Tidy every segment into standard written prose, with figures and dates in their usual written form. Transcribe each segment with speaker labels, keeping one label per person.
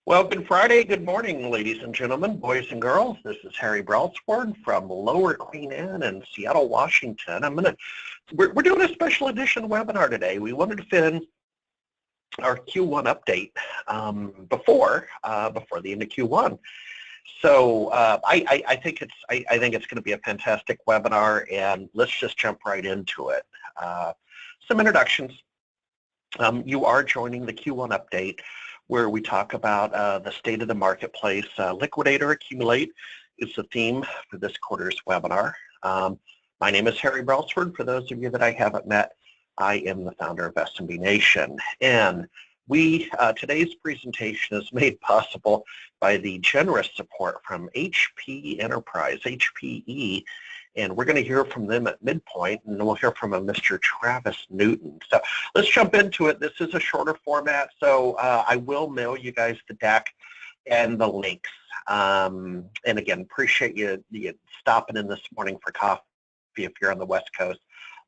Speaker 1: Well, good Friday, good morning, ladies and gentlemen, boys and girls. This is Harry Brelsford from Lower Queen Anne in Seattle, Washington. We're doing a special edition webinar today. We wanted to fit in our Q1 update before the end of Q1. So I think it's going to be a fantastic webinar, and let's just jump right into it. Some introductions. You are joining the Q1 update, where we talk about the state of the marketplace. Liquidate or accumulate is the theme for this quarter's webinar. My name is Harry Brelsford. For those of you that I haven't met, I am the founder of SMB Nation. And today's presentation is made possible by the generous support from HP Enterprise, HPE, and we're going to hear from them at midpoint, and then we'll hear from a Mr. Travis Newton. So let's jump into it. This is a shorter format, so I will mail you guys the deck and the links. And again, appreciate you stopping in this morning for coffee if you're on the West Coast,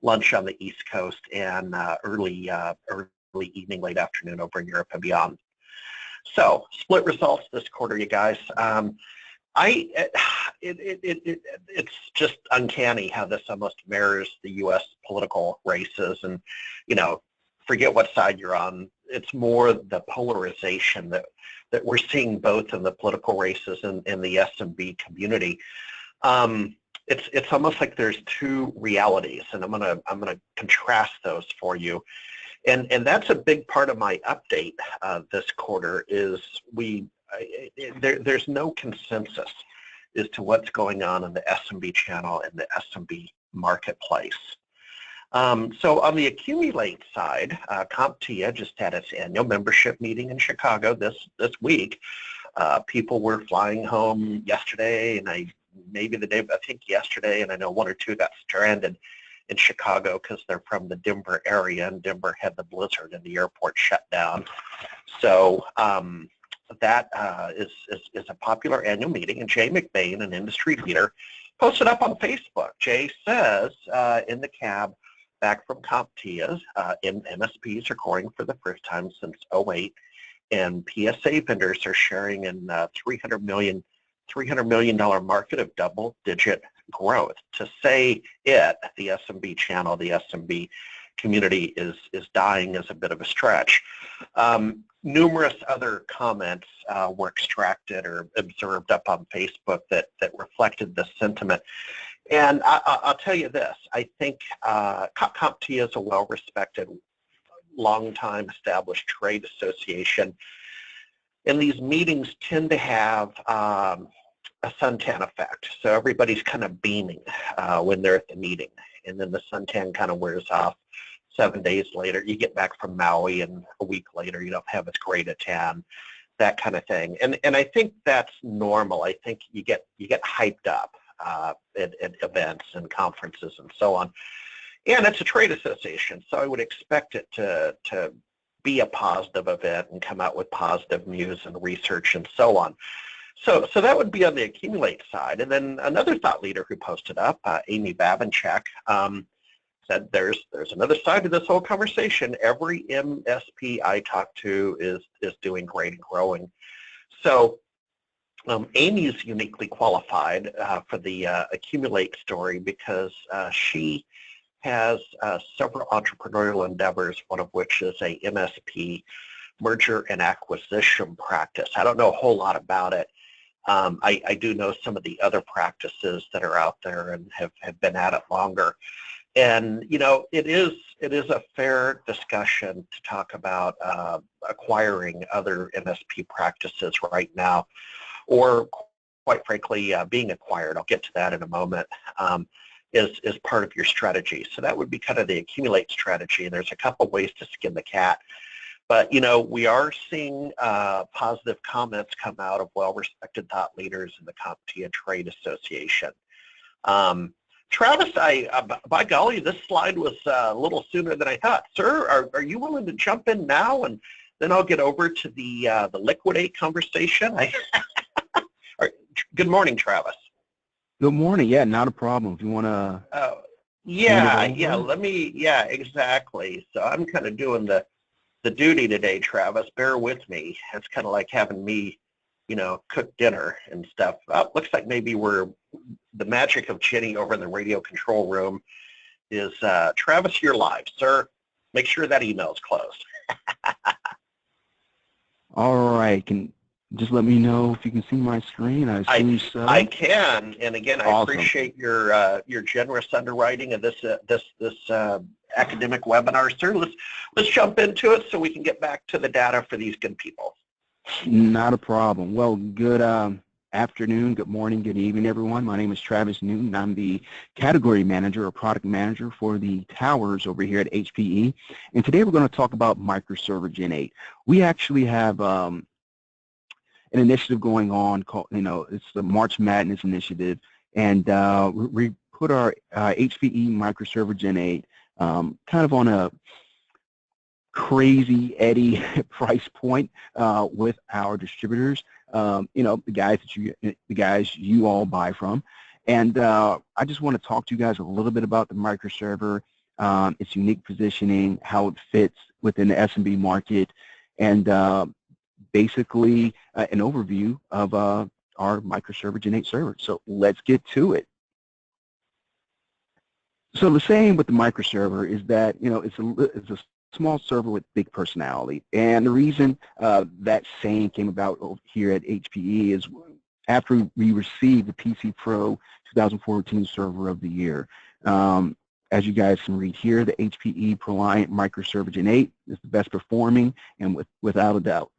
Speaker 1: lunch on the East Coast, and early evening, late afternoon over in Europe and beyond. So split results this quarter, you guys. It's just uncanny how this almost mirrors the U.S. political races, and forget what side you're on. It's more the polarization that we're seeing both in the political races and in the SMB community. It's almost like there's two realities, and I'm gonna contrast those for you. And that's a big part of my update this quarter is there's no consensus as to what's going on in the SMB channel and the SMB marketplace. So on the accumulate side, CompTIA just had its annual membership meeting in Chicago this week. People were flying home yesterday, and I think yesterday, and I know one or two got stranded in Chicago because they're from the Denver area, and Denver had the blizzard and the airport shut down. So that is a popular annual meeting, and Jay McBain, an industry leader, posted up on Facebook. Jay says in the cab back from CompTIA, MSPs are growing for the first time since '08, and PSA vendors are sharing in $300 million market of double-digit growth. To say the SMB channel, the SMB community is dying is a bit of a stretch. Numerous other comments were extracted or observed up on Facebook that reflected this sentiment. And I'll tell you this, I think CompTIA is a well-respected, long-time established trade association, and these meetings tend to have a suntan effect. So everybody's kind of beaming when they're at the meeting, and then the suntan kind of wears off. 7 days later, you get back from Maui, and a week later, you don't have as great a tan, that kind of thing. And I think that's normal. I think you get hyped up at events and conferences and so on. And it's a trade association, so I would expect it to be a positive event and come out with positive news and research and so on. So that would be on the accumulate side. And then another thought leader who posted up, Amy Babinchak, said there's another side to this whole conversation. Every MSP I talk to is doing great and growing. So Amy is uniquely qualified for the accumulate story because she has several entrepreneurial endeavors, one of which is a MSP, merger and acquisition practice. I don't know a whole lot about it. I do know some of the other practices that are out there and have been at it longer. And it is a fair discussion to talk about acquiring other MSP practices right now, or quite frankly being acquired. I'll get to that in a moment. Is part of your strategy. So that would be kind of the accumulate strategy. And there's a couple ways to skin the cat. But we are seeing positive comments come out of well-respected thought leaders in the CompTIA Trade Association. Travis, by golly, this slide was a little sooner than I thought. Sir, are you willing to jump in now, and then I'll get over to the Liquidate conversation? Good morning, Travis.
Speaker 2: Good morning. Yeah, not a problem. If you want to.
Speaker 1: Yeah, exactly. So I'm kind of doing the the duty today, Travis. Bear with me. It's kind of like having me, cook dinner and stuff. Looks like maybe the magic of Jenny over in the radio control room is, Travis, you're live, sir. Make sure that email's closed.
Speaker 2: All right. Can just let me know if you can see my screen. I assume so.
Speaker 1: I can, and again, I
Speaker 2: Awesome.
Speaker 1: appreciate your generous underwriting of this academic webinar, sir. Let's jump into it so we can get back to the data for these good people.
Speaker 2: Not a problem. Well, good afternoon, good morning, good evening, everyone. My name is Travis Newton. I'm the category manager or product manager for the towers over here at HPE. And today we're going to talk about Microserver Gen8. We actually have an initiative going on called, it's the March Madness Initiative. And we put our HPE Microserver Gen8 kind of on a crazy Eddie price point with our distributors, the guys you all buy from. And I just want to talk to you guys a little bit about the microserver, its unique positioning, how it fits within the SMB market, and basically an overview of our Microserver Gen8 server. So let's get to it. So the saying with the microserver is that, it's a small server with big personality. And the reason that saying came about here at HPE is after we received the PC Pro 2014 Server of the Year. As you guys can read here, the HPE ProLiant Microserver Gen8 is the best performing and without a doubt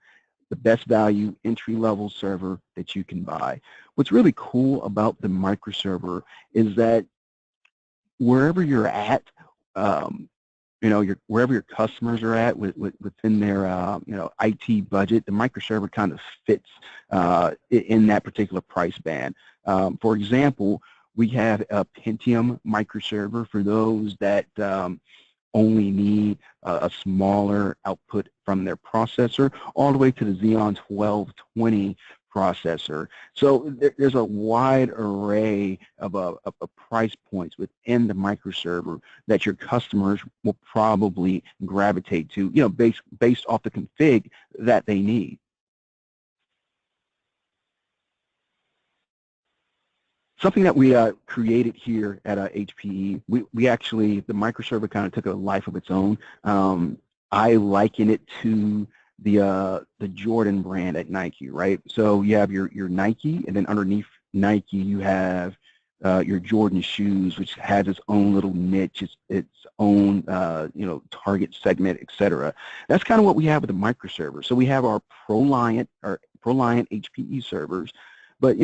Speaker 2: the best value entry-level server that you can buy. What's really cool about the microserver is that wherever you're at, wherever your customers are at within their IT budget, the microserver kind of fits in that particular price band. For example, we have a Pentium microserver for those that only need a smaller output from their processor, all the way to the Xeon 1220 processor. So there's a wide array of price points within the microserver that your customers will probably gravitate to, based off the config that they need. Something that we created here at HPE, we actually, the microserver kind of took a life of its own. I liken it to the Jordan brand at Nike, right? So you have your Nike, and then underneath Nike you have your Jordan shoes, which has its own little niche, its own target segment, etc. That's kind of what we have with the microserver. So we have our ProLiant HPE servers, but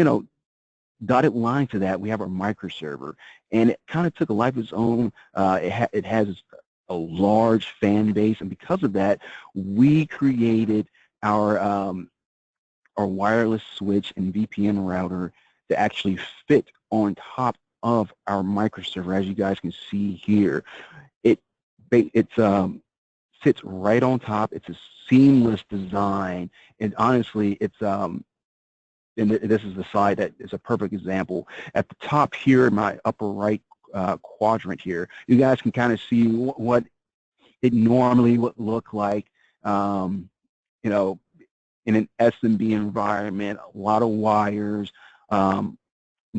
Speaker 2: dotted line to that, we have our microserver, and it kind of took a life of its own. It has a large fan base, and because of that, we created our wireless switch and VPN router to actually fit on top of our microserver. As you guys can see here, it sits right on top. It's a seamless design, and honestly, it's and this is the slide that is a perfect example. At the top here, in my upper right quadrant here, you guys can kind of see what it normally would look like, in an SMB environment, a lot of wires, and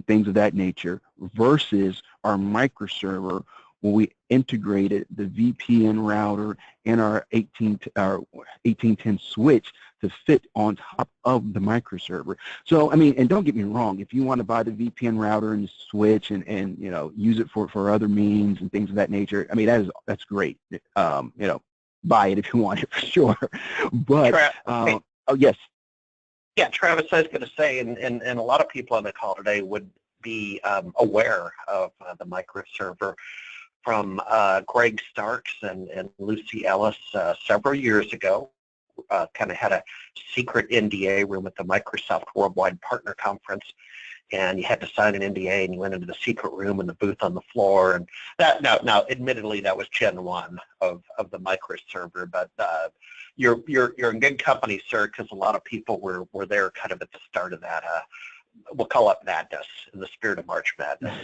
Speaker 2: things of that nature, versus our microserver, when we integrated the VPN router and our 1810 switch to fit on top of the microserver. So, I mean, and don't get me wrong, if you want to buy the VPN router and the switch and use it for other means and things of that nature, I mean, that's great. Buy it if you want it for sure. But, oh, yes.
Speaker 1: Yeah, Travis, I was going to say, and a lot of people on the call today would be aware of the microserver from Greg Starks and Lucy Ellis several years ago. Kind of had a secret NDA room at the Microsoft Worldwide Partner Conference, and you had to sign an NDA, and you went into the secret room and the booth on the floor. And that now admittedly, that was Gen 1 of the microserver, but you're in good company, sir, because a lot of people were there kind of at the start of that we'll call it madness in the spirit of March Madness.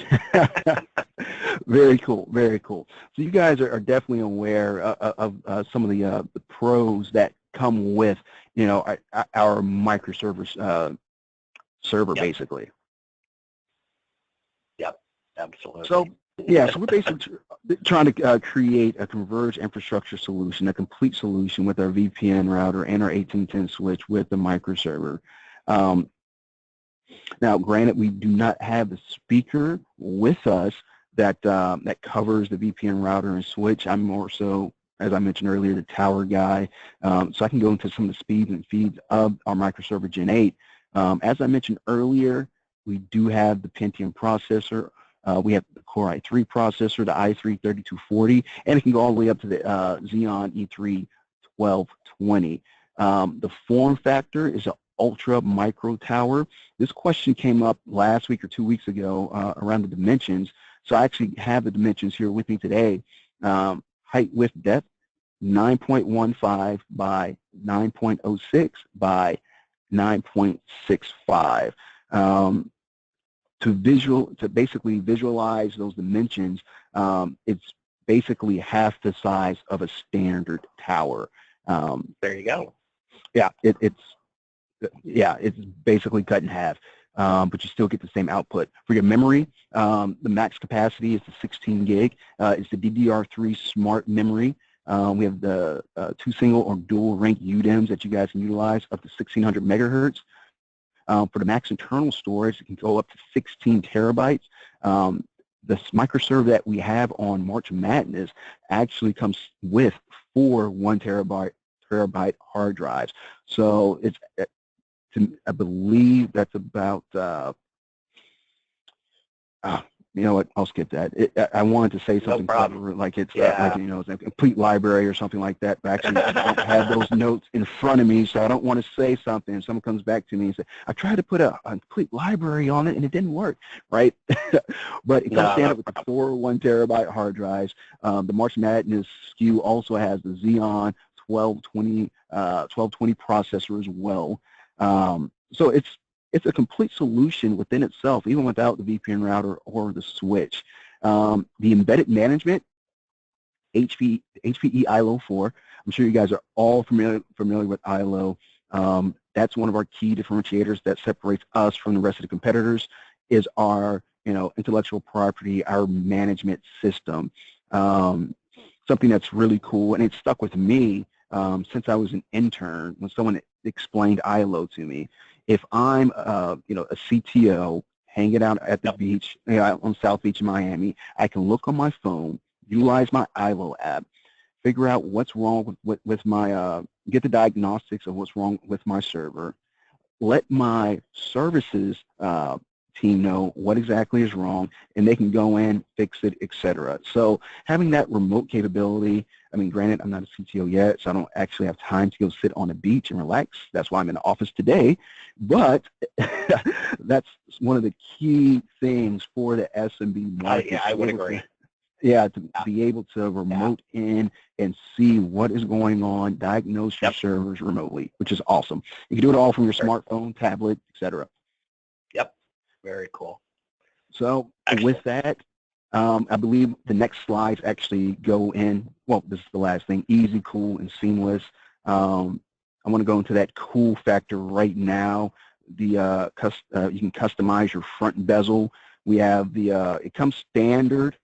Speaker 2: Very cool, very cool. So you guys are definitely aware of some of the pros that come with, our microservice server,
Speaker 1: Yep.
Speaker 2: basically.
Speaker 1: Yep, absolutely.
Speaker 2: So yeah, so we're basically trying to create a converged infrastructure solution, a complete solution with our VPN router and our 1810 switch with the microserver. Now, granted, we do not have a speaker with us that covers the VPN router and switch. I'm more so, as I mentioned earlier, the tower guy. So I can go into some of the speeds and feeds of our Microserver Gen8. As I mentioned earlier, we do have the Pentium processor. We have the Core i3 processor, the i3 3240, and it can go all the way up to the Xeon E3 1220. The form factor is an ultra micro tower. This question came up last week or 2 weeks ago around the dimensions. So I actually have the dimensions here with me today. Height, width, depth, 9.15 by 9.06 by 9.65. To basically visualize those dimensions, it's basically half the size of a standard tower.
Speaker 1: There you go.
Speaker 2: Yeah, it's basically cut in half, but you still get the same output. For your memory, the max capacity is the 16 gig. It's the DDR3 smart memory. We have the 2 single or dual rank UDIMMs that you guys can utilize up to 1600 megahertz. For the max internal storage, it can go up to 16 terabytes. This microserver that we have on March Madness actually comes with 4 1 terabyte hard drives. So it's, I believe that's about, you know what, I'll skip that. I wanted to say something clever, like it's like, it's a complete library or something like that, but actually I don't have those notes in front of me, so I don't want to say something and someone comes back to me and says, I tried to put a complete library on it and it didn't work, right? But it comes standard with the 4 1 terabyte hard drives. The March Madness SKU also has the Xeon 1220 processor as well. So it's a complete solution within itself, even without the VPN router or the switch. The embedded management, HPE ILO 4. I'm sure you guys are all familiar with ILO. That's one of our key differentiators that separates us from the rest of the competitors, is our intellectual property, our management system. Something that's really cool, and it stuck with me since I was an intern when someone explained ILO to me. If I'm a CTO hanging out at the beach, on South Beach in Miami, I can look on my phone, utilize my ILO app, figure out what's wrong with my, get the diagnostics of what's wrong with my server, let my services team know what exactly is wrong, and they can go in, fix it, etc. So having that remote capability, I mean, granted, I'm not a CTO yet, so I don't actually have time to go sit on a beach and relax. That's why I'm in the office today. But that's one of the key things for the SMB market.
Speaker 1: I would agree.
Speaker 2: To be able to remote in and see what is going on, diagnose your servers remotely, which is awesome. You can do it all from your smartphone, tablet, etc.
Speaker 1: Yep, very cool.
Speaker 2: So with that, I believe the next slides actually go in, well, this is the last thing, easy, cool, and seamless. I want to go into that cool factor right now. You can customize your front bezel. We have it comes standard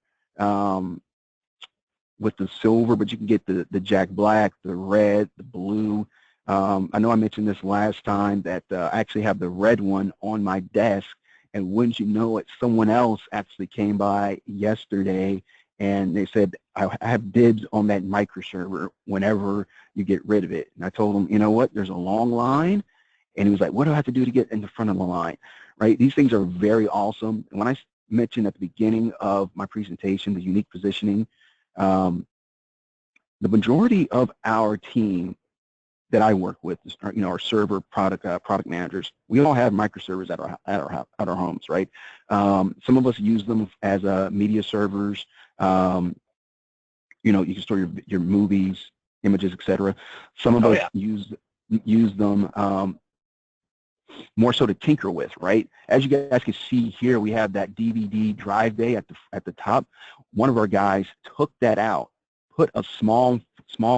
Speaker 2: with the silver, but you can get the Jack Black, the red, the blue. I know I mentioned this last time that I actually have the red one on my desk, and wouldn't you know it, someone else actually came by yesterday and they said, I have dibs on that microserver whenever you get rid of it. And I told him, you know what, there's a long line. And he was like, what do I have to do to get in the front of the line? Right? These things are very awesome. And when I mentioned at the beginning of my presentation, the unique positioning, the majority of our team that I work with, our server product managers, we all have microservers at our homes, right? Some of us use them as media servers. You can store your movies, images, etc. Some of us use them more so to tinker with, right? As you guys can see here, we have that DVD drive bay at the top. One of our guys took that out, put a small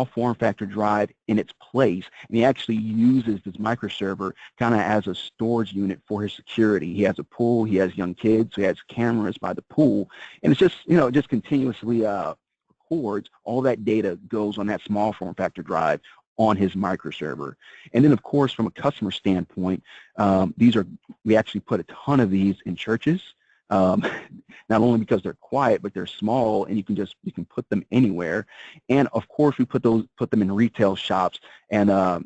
Speaker 2: form factor drive in its place, and he actually uses this microserver kind of as a storage unit for his security. He has a pool, he has young kids, so he has cameras by the pool, and it's just, you know, just continuously records. All that data goes on that small form factor drive on his microserver. And then, of course, from a customer standpoint, we actually put a ton of these in churches. Not only because they're quiet, but they're small, and you can put them anywhere. And of course, we put them in retail shops, and the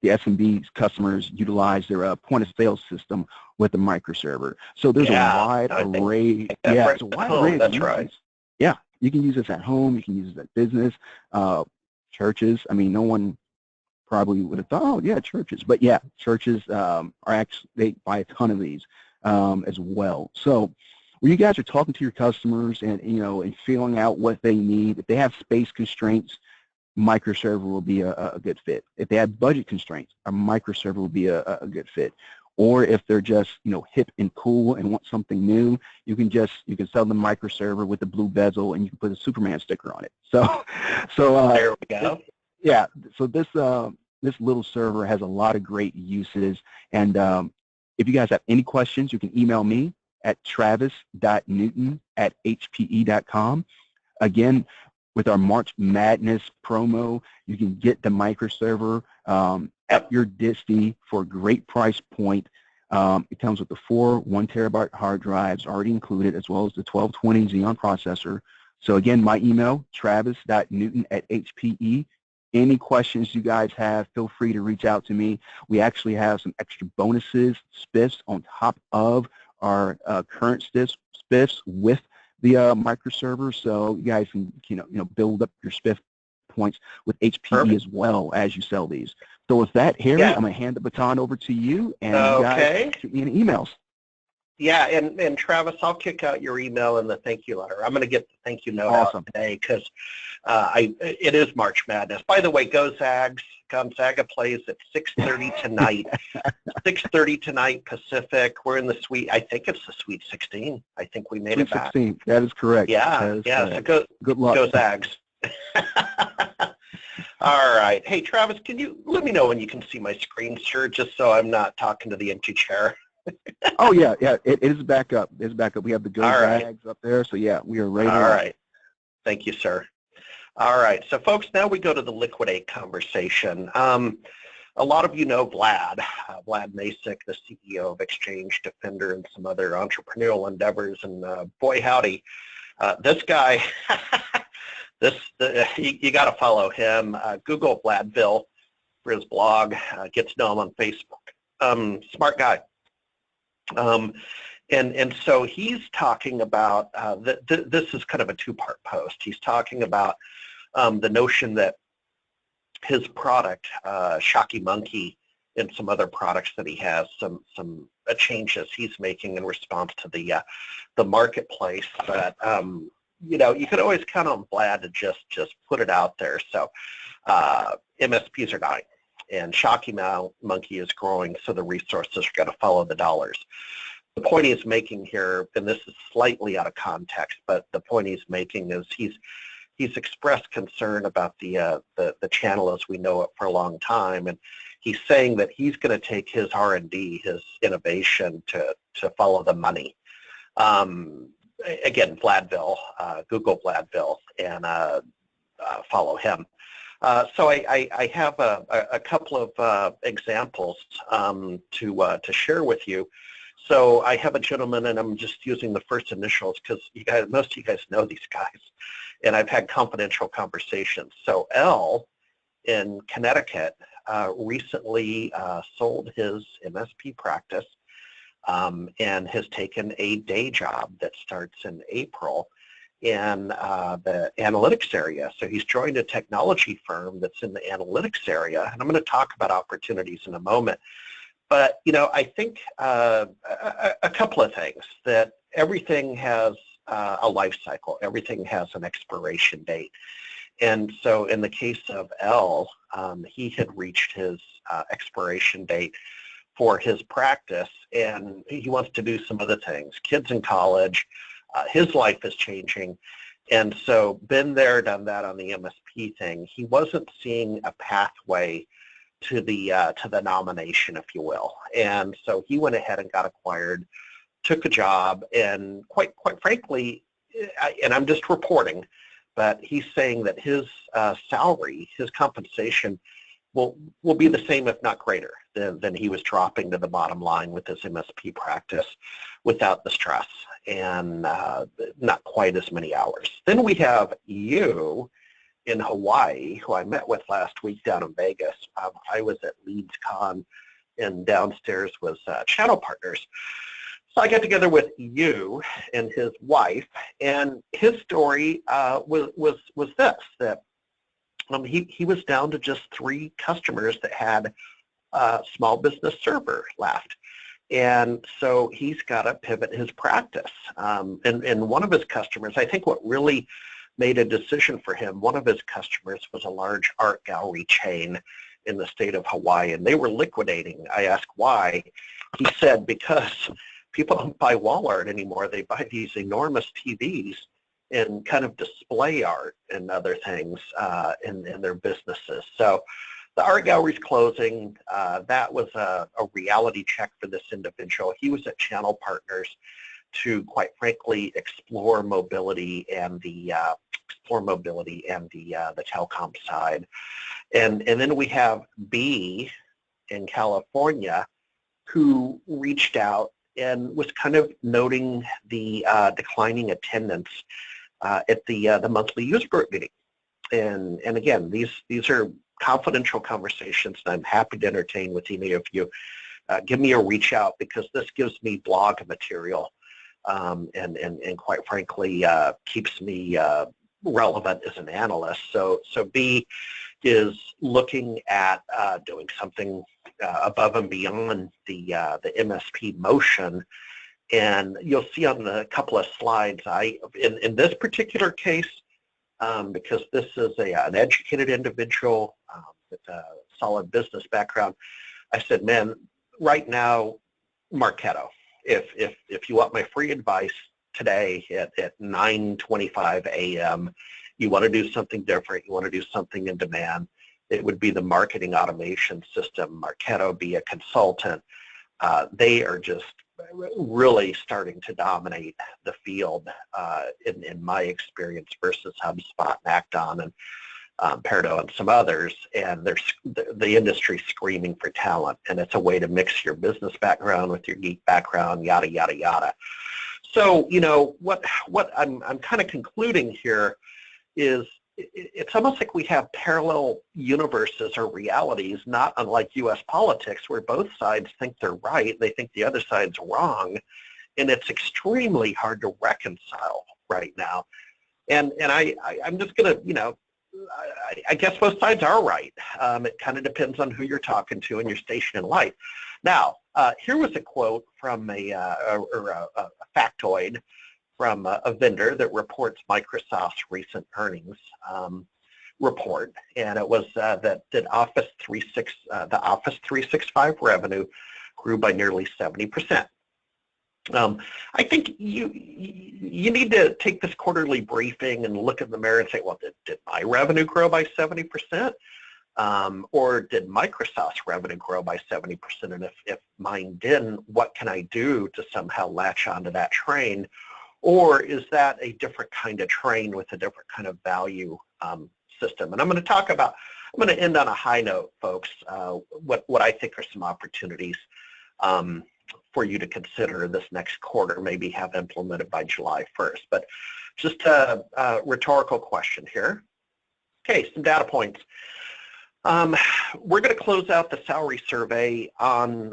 Speaker 2: SMB customers utilize their point of sale system with the microserver. So there's a wide array. Yeah, it's a wide array of
Speaker 1: That's right.
Speaker 2: Yeah, you can use this at home. You can use this at business, churches. I mean, no one probably would have thought, oh yeah, churches. But yeah, churches they buy a ton of these as well. So when you guys are talking to your customers and and feeling out what they need, if they have space constraints, microserver will be a good fit. If they have budget constraints, a microserver will be a good fit. Or if they're just hip and cool and want something new, you can sell them microserver with the blue bezel, and you can put a Superman sticker on it. So
Speaker 1: there we go.
Speaker 2: Yeah. So this little server has a lot of great uses, and if you guys have any questions, you can email me at travis.newton@hpe.com. Again, with our March Madness promo, you can get the microserver at your disty for a great price point. It comes with the 4 1 terabyte hard drives already included, as well as the 1220 Xeon processor. So again, my email, travis.newton@hpe. Any questions you guys have, feel free to reach out to me. We actually have some extra bonuses, spiffs, on top of our current spiffs with the microserver, so you guys can build up your spiff points with HPE as well as you sell these. So with that, Harry, I'm going to hand the baton over to you, and you guys shoot me any emails.
Speaker 1: Yeah, and Travis, I'll kick out your email and the thank you letter. I'm going to get the thank you note out today because it is March Madness. By the way, go Zags. Gonzaga plays at 6:30 tonight. 6:30 tonight Pacific. We're in the Sweet. I think it's the Sweet 16. I think we made it back.
Speaker 2: 16. That is correct.
Speaker 1: Yeah, So
Speaker 2: good luck.
Speaker 1: Go Zags. All right. Hey, Travis, can you let me know when you can see my screen, sir, just so I'm not talking to the empty chair?
Speaker 2: Oh yeah. It is back up. It's back up. We have the Go Zags up there. So yeah, we are ready.
Speaker 1: All right. Thank you, sir. All right. So folks, now we go to the Liquidate conversation. A lot of you know Vlad Masick, the CEO of Exchange Defender and some other entrepreneurial endeavors. And boy, howdy, this guy, you got to follow him. Google Vladville for his blog. Get to know him on Facebook. Smart guy. And so he's talking about, this is kind of a two-part post. He's talking about the notion that his product, Shocky Monkey, and some other products that he has, some changes he's making in response to the marketplace. That you could always count on Vlad to just put it out there. So MSPs are dying, and Shocky Monkey is growing, so the resources are going to follow the dollars. The point he's making here, and this is slightly out of context, but the point he's making is he's expressed concern about the channel as we know it for a long time, and he's saying that he's going to take his R&D, his innovation, to follow the money. Again, Vladville, Google Vladville, and follow him. So I have a couple of examples to share with you. So I have a gentleman, and I'm just using the first initials because most of you guys know these guys, and I've had confidential conversations. So L in Connecticut recently sold his MSP practice and has taken a day job that starts in April in the analytics area. So he's joined a technology firm that's in the analytics area, and I'm going to talk about opportunities in a moment. But, I think a couple of things, that everything has a life cycle. Everything has an expiration date. And so in the case of L, he had reached his expiration date for his practice, and he wants to do some other things. Kids in college, his life is changing, and so been there, done that on the MSP thing. He wasn't seeing a pathway to the nomination, if you will, and so he went ahead and got acquired, took a job, and quite frankly, and I'm just reporting, but he's saying that his salary, his compensation, will be the same, if not greater, than he was dropping to the bottom line with his MSP practice without the stress and not quite as many hours. Then we have you in Hawaii, who I met with last week down in Vegas. I was at LeadsCon, and downstairs was channel partners. So I got together with you and his wife, and his story was this, that he was down to just 3 customers that had a small business server left. And so he's got to pivot his practice. And one of his customers, I think what really made a decision for him, one of his customers was a large art gallery chain in the state of Hawaii, and they were liquidating. I asked why. He said, because people don't buy wall art anymore. They buy these enormous TVs and kind of display art and other things in their businesses. So the art gallery's closing. That was a reality check for this individual. He was at Channel Partners to, quite frankly, explore mobility and the telecom side. And then we have B in California, who reached out and was kind of noting the declining attendance at the monthly user group meeting. And again, these are confidential conversations, and I'm happy to entertain with any of you. Give me a reach out, because this gives me blog material and quite frankly keeps me relevant as an analyst. So B is looking at doing something above and beyond the MSP motion. And you'll see on a couple of slides, in this particular case, because this is an educated individual with a solid business background, I said, man, right now, Marketo, if you want my free advice today at 9:25 a.m., you want to do something different, you want to do something in demand, it would be the marketing automation system. Marketo, be a consultant. They are just really starting to dominate the field in my experience versus HubSpot and Acton and Perdo and some others, and the industry's screaming for talent, and it's a way to mix your business background with your geek background, yada, yada, yada. So, you know, what I'm kind of concluding here is it's almost like we have parallel universes or realities, not unlike U.S. politics, where both sides think they're right, they think the other side's wrong, and it's extremely hard to reconcile right now. And I'm just going to, you know, I guess both sides are right. It kind of depends on who you're talking to and your station in life. Now, here was a quote from a factoid from a vendor that reports Microsoft's recent earnings report, and it was that Office 365 revenue grew by nearly 70%. I think you need to take this quarterly briefing and look in the mirror and say, well, did my revenue grow by 70%? Or did Microsoft's revenue grow by 70%? And if mine didn't, what can I do to somehow latch onto that train? Or is that a different kind of train with a different kind of value system? And I'm going to end on a high note, folks, what I think are some opportunities for you to consider this next quarter, maybe have implemented by July 1st. But just a rhetorical question here. Okay, some data points. We're going to close out the salary survey on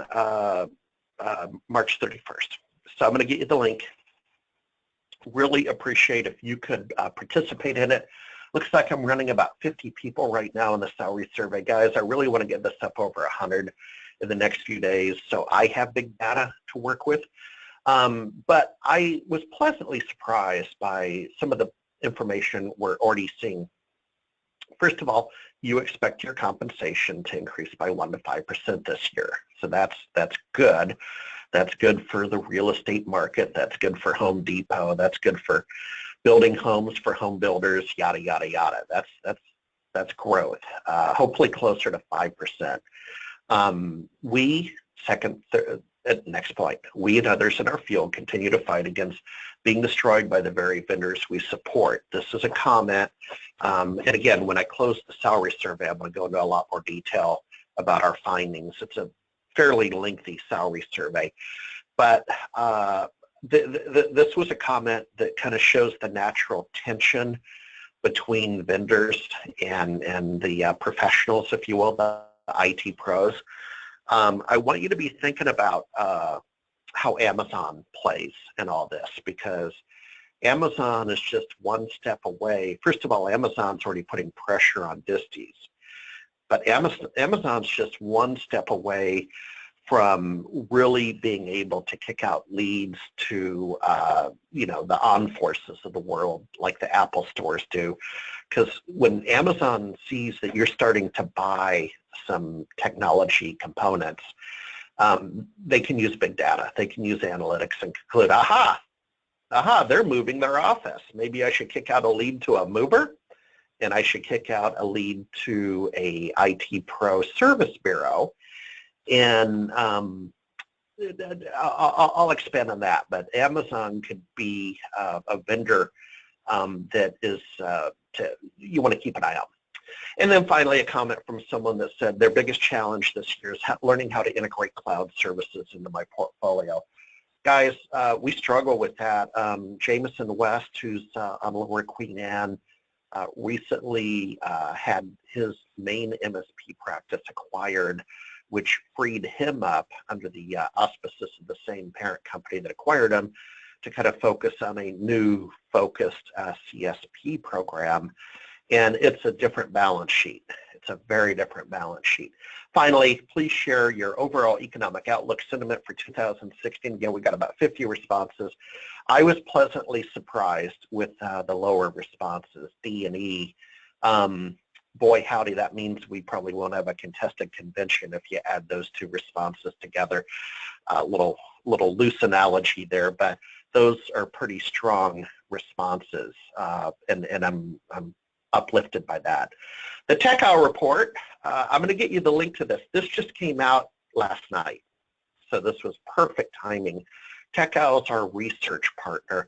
Speaker 1: March 31st. So I'm going to get you the link. Really appreciate if you could participate in it. Looks like I'm running about 50 people right now in the salary survey. Guys, I really want to get this up over 100 in the next few days, so I have big data to work with. But I was pleasantly surprised by some of the information we're already seeing First of all, you expect your compensation to increase by 1 to 5% this year. So that's good. That's good for the real estate market. That's good for Home Depot. That's good for building homes for home builders, yada, yada, yada. That's growth, hopefully closer to 5%. Next point, we and others in our field continue to fight against being destroyed by the very vendors we support. This is a comment, and again, when I close the salary survey, I'm going to go into a lot more detail about our findings. It's a fairly lengthy salary survey, but this was a comment that kind of shows the natural tension between vendors and the professionals, if you will, the IT pros. I want you to be thinking about how Amazon plays in all this, because Amazon is just one step away. First of all, Amazon's already putting pressure on disties, but Amazon's just one step away from really being able to kick out leads to, the on-forces of the world like the Apple stores do. Because when Amazon sees that you're starting to buy some technology components, they can use big data. They can use analytics and conclude, aha, they're moving their office. Maybe I should kick out a lead to a mover, and I should kick out a lead to a IT pro service bureau. And I'll expand on that, but Amazon could be a vendor that is you want to keep an eye on. And then finally, a comment from someone that said their biggest challenge this year is learning how to integrate cloud services into my portfolio. Guys, we struggle with that. Jameson West, who's on Lower Queen Anne, recently had his main MSP practice acquired, which freed him up under the auspices of the same parent company that acquired him to kind of focus on a new focused CSP program. And it's a different balance sheet. It's a very different balance sheet. Finally, please share your overall economic outlook sentiment for 2016. Again, we got about 50 responses. I was pleasantly surprised with the lower responses, D and E. Boy, howdy, that means we probably won't have a contested convention if you add those two responses together. Little loose analogy there, but those are pretty strong responses, and I'm uplifted by that. The Techour Report, I'm going to get you the link to this. This just came out last night, so this was perfect timing. Techour is our research partner.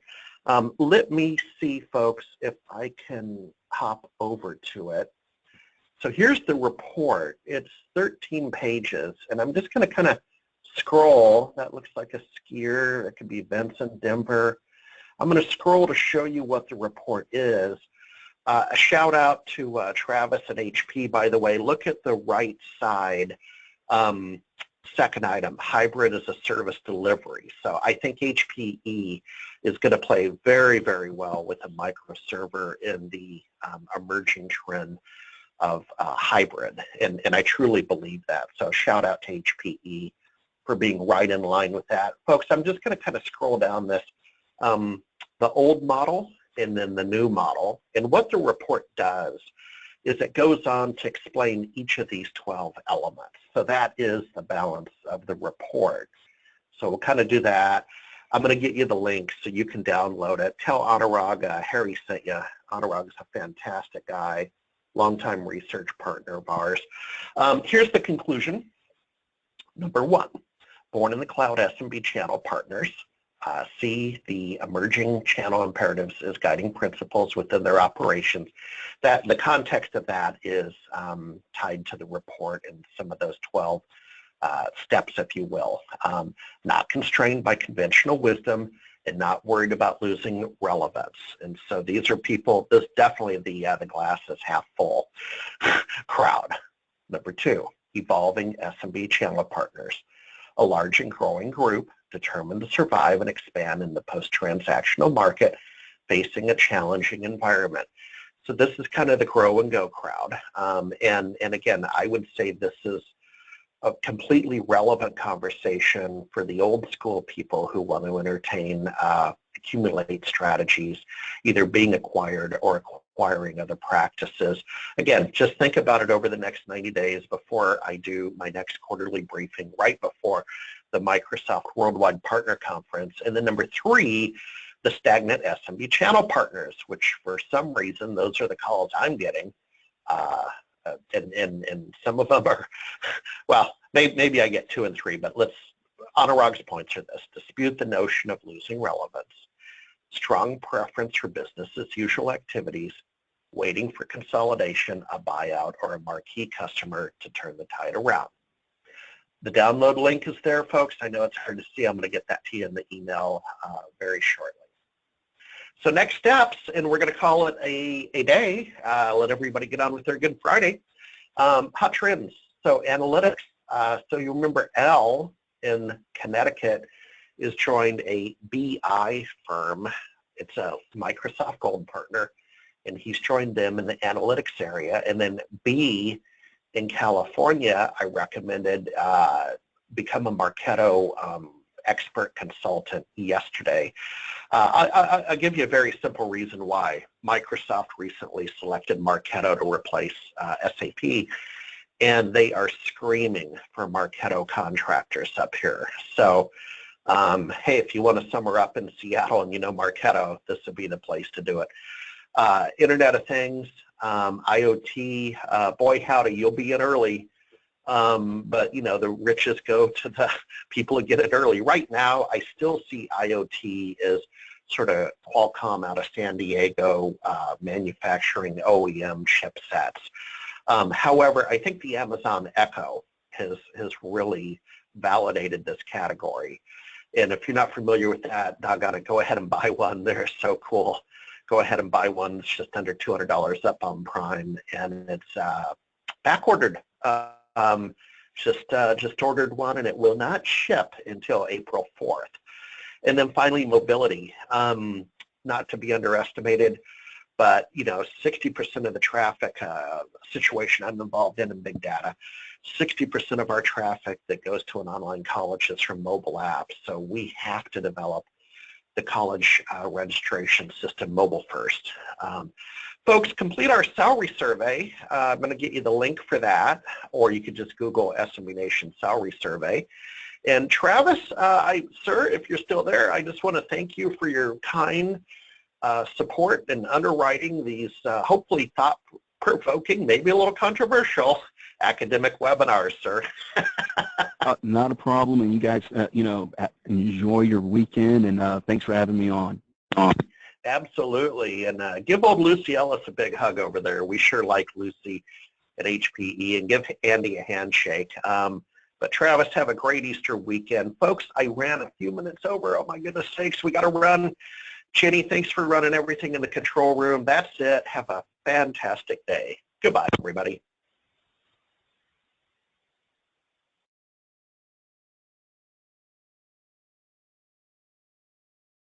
Speaker 1: Let me see, folks, if I can hop over to it. So here's the report. It's 13 pages, and I'm just going to kind of scroll. That looks like a skier. That could be Vincent, Denver. I'm going to scroll to show you what the report is. A shout out to Travis at HP, by the way. Look at the right side. Second item, hybrid as a service delivery. So I think HPE is going to play very, very well with a microserver in the emerging trend of hybrid, and I truly believe that. So shout out to HPE for being right in line with that. Folks, I'm just going to kind of scroll down this, the old model and then the new model, and what the report does is it goes on to explain each of these 12 elements. So that is the balance of the report. So we'll kind of do that. I'm going to get you the link so you can download it. Tell Anurag Harry sent you. Anurag is a fantastic guy, longtime research partner of ours. Here's the conclusion. Number one, born in the cloud SMB channel partners see the emerging channel imperatives as guiding principles within their operations. That the context of that is tied to the report and some of those 12 steps, if you will. Not constrained by conventional wisdom and not worried about losing relevance. And so these are people, this definitely the glass is half full crowd. Number two, evolving SMB channel partners, a large and growing group determined to survive and expand in the post-transactional market facing a challenging environment. So this is kind of the grow and go crowd. And again, I would say this is a completely relevant conversation for the old school people who want to entertain accumulate strategies, either being acquired or acquiring other practices. Again, just think about it over the next 90 days before I do my next quarterly briefing, right before the Microsoft Worldwide Partner Conference. And then number 3, the stagnant SMB channel partners, which for some reason, those are the calls I'm getting. And some of them are, well, maybe I get 2 and 3, but let's, Anurag's points are this: dispute the notion of losing relevance, strong preference for business as usual activities, waiting for consolidation, a buyout, or a marquee customer to turn the tide around. The download link is there, folks. I know it's hard to see. I'm going to get that to you in the email very shortly. So next steps, and we're going to call it a day, let everybody get on with their Good Friday. Hot trends, so analytics. So you remember Al in Connecticut is joined a BI firm. It's a Microsoft Gold partner, and he's joined them in the analytics area. And then B in California, I recommended become a Marketo expert consultant yesterday. I'll give you a very simple reason why. Microsoft recently selected Marketo to replace SAP, and they are screaming for Marketo contractors up here. So, hey, if you want to summer up in Seattle and you know Marketo, this would be the place to do it. Internet of Things, IoT, boy howdy, you'll be in early. But you know, the riches go to the people who get it early. Right now, I still see IoT as sort of Qualcomm out of San Diego manufacturing OEM chipsets. However, I think the Amazon Echo has really validated this category. And if you're not familiar with that, doggone it, go ahead and buy one. They're so cool. Go ahead and buy one. It's just under $200 up on Prime, and it's back ordered. Just ordered one, and it will not ship until April 4th. And then finally, mobility. Not to be underestimated, but you know, 60% of the traffic situation I'm involved in big data, 60% of our traffic that goes to an online college is from mobile apps. So we have to develop the college registration system mobile first. Folks, complete our salary survey. I'm going to get you the link for that, or you could just Google SMB Nation salary survey. And Travis, sir, if you're still there, I just want to thank you for your kind support in underwriting these hopefully thought-provoking, maybe a little controversial academic webinars, sir.
Speaker 2: Not a problem, and you guys, you know, enjoy your weekend, and thanks for having me on.
Speaker 1: Absolutely, and give old Lucy Ellis a big hug over there. We sure like Lucy at HPE, and give Andy a handshake. But Travis, have a great Easter weekend. Folks, I ran a few minutes over. Oh my goodness sakes, we got to run. Jenny, thanks for running everything in the control room. That's it. Have a fantastic day. Goodbye, everybody.